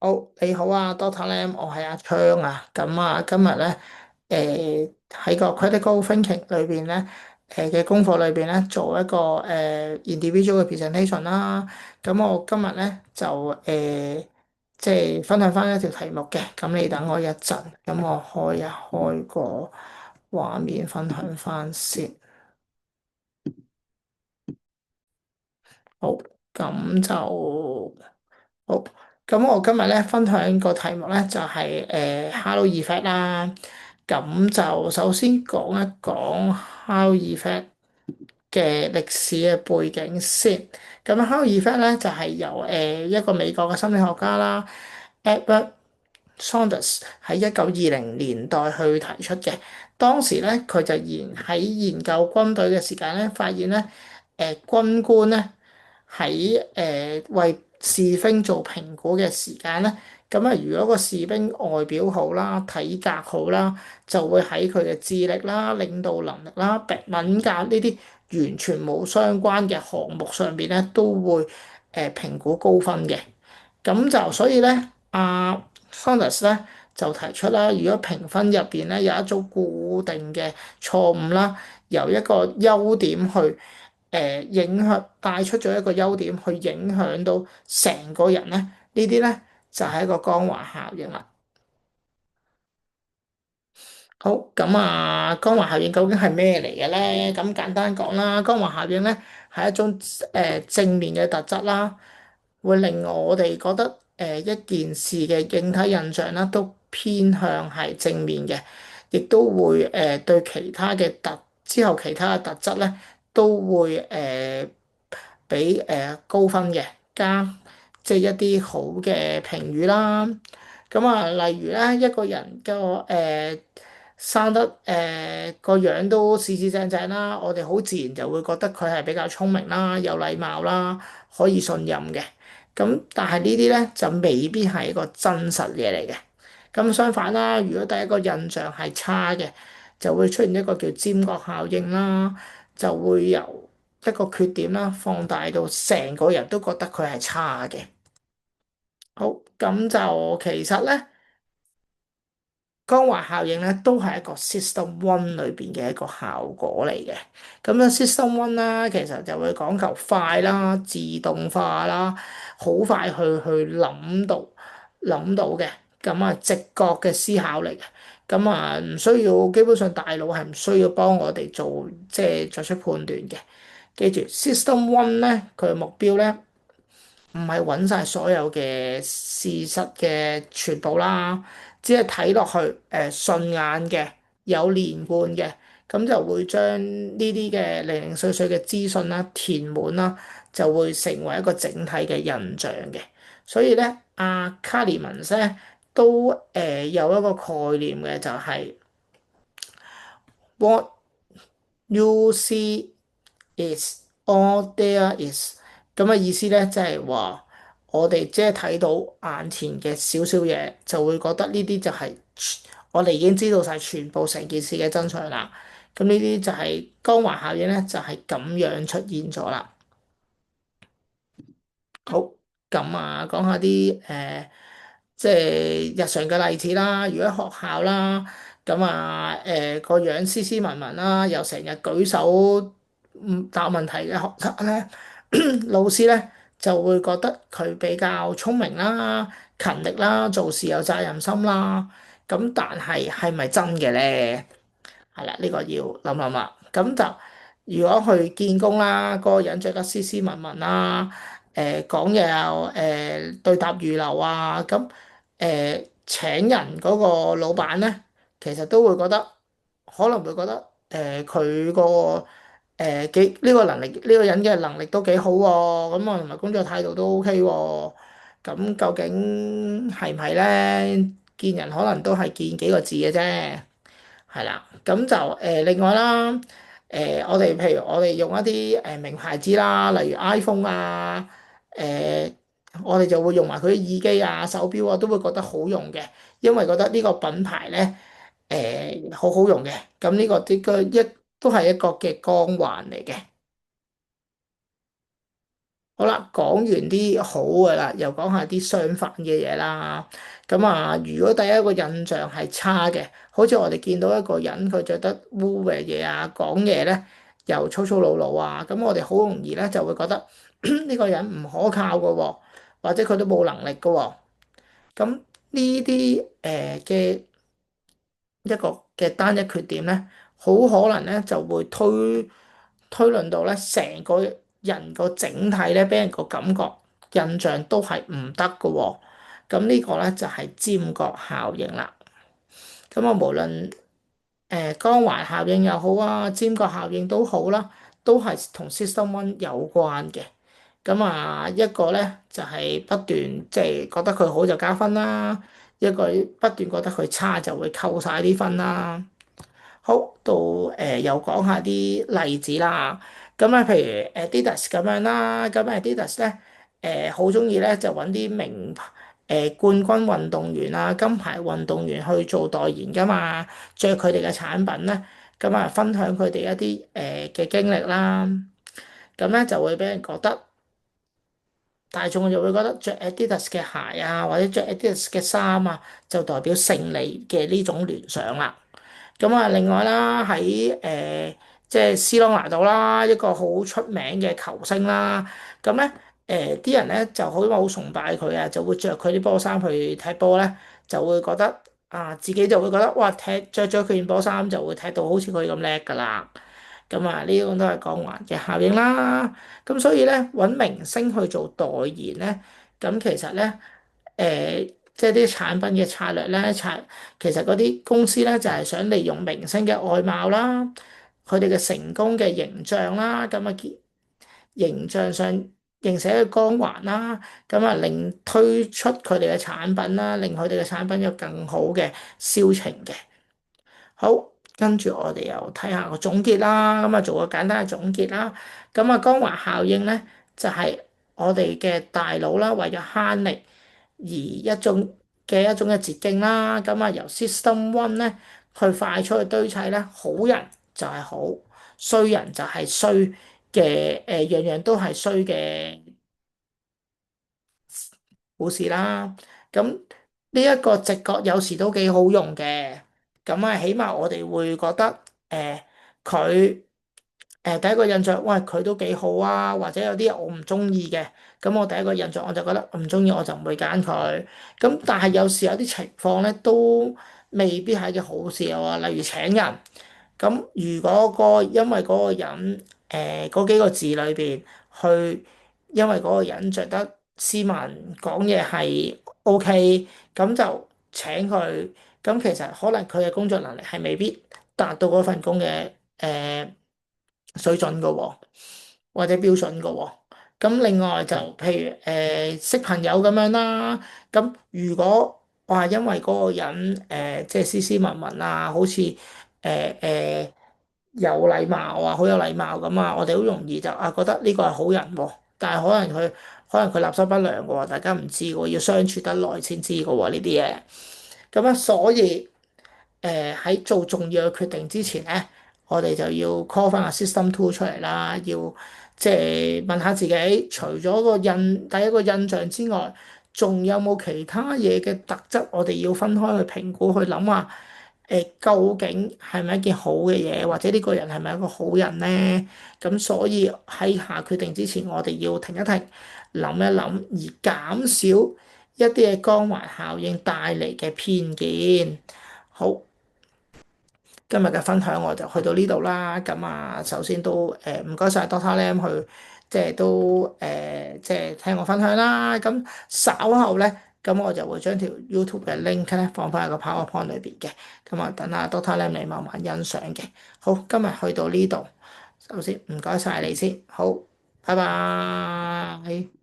好，你好啊，Doctor Lam，我係阿昌啊。咁啊，今日咧，喺個 critical thinking 裏邊咧，嘅功課裏邊咧，做一個individual 嘅 presentation 啦。咁我今日咧就即係分享翻一條題目嘅。咁你等我一陣，咁我開個畫面分享翻先。好，咁就。好，咁我今日咧分享個題目咧就係Halo Effect 啦。咁就首先講一講 Halo Effect 嘅歷史嘅背景先。咁 Halo Effect 咧就係由一個美國嘅心理學家啦，Edward Saunders 喺1920年代去提出嘅。當時咧佢就研究軍隊嘅時間咧，發現咧軍官咧。喺為士兵做評估嘅時間咧，咁啊，如果個士兵外表好啦、體格好啦，就會喺佢嘅智力啦、領導能力啦、敏感呢啲完全冇相關嘅項目上邊咧，都會評估高分嘅。咁就所以咧，阿 Saunders 咧就提出啦，如果評分入邊咧有一組固定嘅錯誤啦，由一個優點去影響帶出咗一個優點去影響到成個人咧，呢啲咧就係一個光環效應啦。好，咁啊，光環效應究竟係咩嚟嘅咧？咁簡單講啦，光環效應咧係一種正面嘅特質啦，會令我哋覺得一件事嘅整體印象啦都偏向係正面嘅，亦都會對之後其他嘅特質咧都會俾高分嘅，加即係一啲好嘅評語啦。咁啊，例如咧一個人嘅生得個樣都四四正正啦，我哋好自然就會覺得佢係比較聰明啦、有禮貌啦、可以信任嘅。咁但係呢啲咧就未必係一個真實嘢嚟嘅。咁相反啦，如果第一個印象係差嘅，就會出現一個叫尖角效應啦，就會由一個缺點啦放大到成個人都覺得佢係差嘅。好，咁就其實咧。光環效應咧都係一個 System One 裏邊嘅一個效果嚟嘅。咁樣 System One 啦，其實就會講求快啦、自動化啦，好快去諗到嘅。咁啊，直覺嘅思考嚟嘅。咁啊，唔需要，基本上大腦係唔需要幫我哋做，即係作出判斷嘅。記住，System One 咧，佢嘅目標咧。唔係揾晒所有嘅事實嘅全部啦，只係睇落去順眼嘅，有連貫嘅，咁就會將呢啲嘅零零碎碎嘅資訊啦填滿啦，就會成為一個整體嘅印象嘅。所以咧，阿卡列文咧都有一個概念嘅，就係 what you see is all there is，咁嘅意思咧，即係話我哋即係睇到眼前嘅少少嘢，就會覺得呢啲就係我哋已經知道晒全部成件事嘅真相啦。咁呢啲就係光環效應咧，就係咁樣出現咗啦。好，咁啊，講下啲即係日常嘅例子啦。如果學校啦，咁啊，個樣斯斯文文啦，又成日舉手答問題嘅學生咧，老師咧就會覺得佢比較聰明啦、勤力啦、做事有責任心啦。咁但係係咪真嘅咧？係啦，呢個要諗諗啦。咁就如果去見工啦，嗰個人着得斯斯文文啦，講嘢又對答如流啊，咁請人嗰個老闆咧，其實都會覺得可能會覺得佢個呢個能力呢個人嘅能力都幾好喎，咁啊同埋工作態度都 OK 喎。咁究竟係唔係咧？見人可能都係見幾個字嘅啫。係啦，咁就另外啦，我哋譬如我哋用一啲名牌子啦，例如 iPhone 啊，誒、我哋就會用埋佢啲耳機啊、手錶啊，都會覺得好用嘅，因為覺得呢個品牌咧好好用嘅，咁呢個都係一個嘅光環嚟嘅。好啦，講完啲好嘅啦，又講下啲相反嘅嘢啦。咁啊，如果第一個印象係差嘅，好似我哋見到一個人佢着得污嘅嘢啊，講嘢咧又粗粗魯魯啊，咁我哋好容易咧就會覺得呢個人唔可靠嘅喎，或者佢都冇能力嘅喎。咁呢啲嘅一個嘅單一缺點咧，好可能咧就會推論到咧成個人個整體咧，俾人個感覺印象都係唔得嘅喎。咁呢個咧就係尖角效應啦。咁啊，無論光環效應又好啊，尖角效應都好啦，都係同 System One 有關嘅。咁啊，一個咧就係不斷即係覺得佢好就加分啦，一個不斷覺得佢差就會扣晒啲分啦。好，到又講下啲例子啦。咁啊，譬如 Adidas 咁樣啦，咁 Adidas 咧好中意咧就揾啲名牌冠軍運動員啊、金牌運動員去做代言噶嘛，着佢哋嘅產品咧，咁啊分享佢哋一啲嘅經歷啦。咁咧就會俾人覺得大眾就會覺得着 Adidas 嘅鞋啊，或者着 Adidas 嘅衫啊，就代表勝利嘅呢種聯想啦。咁啊，另外啦，喺即係 C 朗拿度啦，一個好出名嘅球星啦。咁咧啲人咧就好崇拜佢啊，就會着佢啲波衫去踢波咧，就會覺得啊，自己就會覺得哇，着咗佢件波衫就會踢到好似佢咁叻㗎啦。咁啊，呢個都係光環嘅效應啦。咁所以咧，揾明星去做代言咧，咁其實咧，即係啲產品嘅策略咧，其實嗰啲公司咧就係想利用明星嘅外貌啦，佢哋嘅成功嘅形象啦，咁啊形象上形成一個光環啦，咁啊令推出佢哋嘅產品啦，令佢哋嘅產品有更好嘅銷情嘅。好，跟住我哋又睇下個總結啦，咁啊做個簡單嘅總結啦。咁啊，光環效應咧就係我哋嘅大腦啦，為咗慳力而一種嘅捷徑啦。咁啊，由 System One 咧去快速去堆砌咧，好人就係好，衰人就係衰嘅，樣樣都係衰嘅故事啦。咁呢一個直覺有時都幾好用嘅。咁啊，起碼我哋會覺得佢第一個印象，喂佢都幾好啊，或者有啲我唔中意嘅，咁我第一個印象我就覺得唔中意，我就唔會揀佢。咁但係有時有啲情況咧，都未必係一件好事啊。例如請人，咁如果因為嗰個人嗰幾個字裏邊去，因為嗰個人着得斯文，講嘢係 OK，咁就請佢。咁其實可能佢嘅工作能力係未必達到嗰份工嘅水準嘅喎，或者標準嘅喎。咁另外就譬如識朋友咁樣啦。咁如果我係因為嗰個人即係斯斯文文啊，好似誒有禮貌啊，好有禮貌咁啊，我哋好容易就覺得呢個係好人喎。但係可能佢立心不良嘅喎，大家唔知嘅喎，要相處得耐先知嘅喎呢啲嘢。咁啊，所以喺做重要嘅決定之前咧，我哋就要 call 翻個 System Two 出嚟啦，要即係問下自己，除咗第一個印象之外，仲有冇其他嘢嘅特質，我哋要分開去評估，去諗下究竟係咪一件好嘅嘢，或者呢個人係咪一個好人咧？咁所以喺下決定之前，我哋要停一停，諗一諗，而減少一啲嘅光環效應帶嚟嘅偏見。好，今日嘅分享我就去到呢度啦。咁啊，首先都唔該晒 Doctor Lam 去，即係都即係聽我分享啦。咁稍後咧，咁我就會將條 YouTube 嘅 link 咧放翻喺個 PowerPoint 裏邊嘅。咁啊，等下 Doctor Lam 你慢慢欣賞嘅。好，今日去到呢度，首先唔該晒你先。好，拜拜。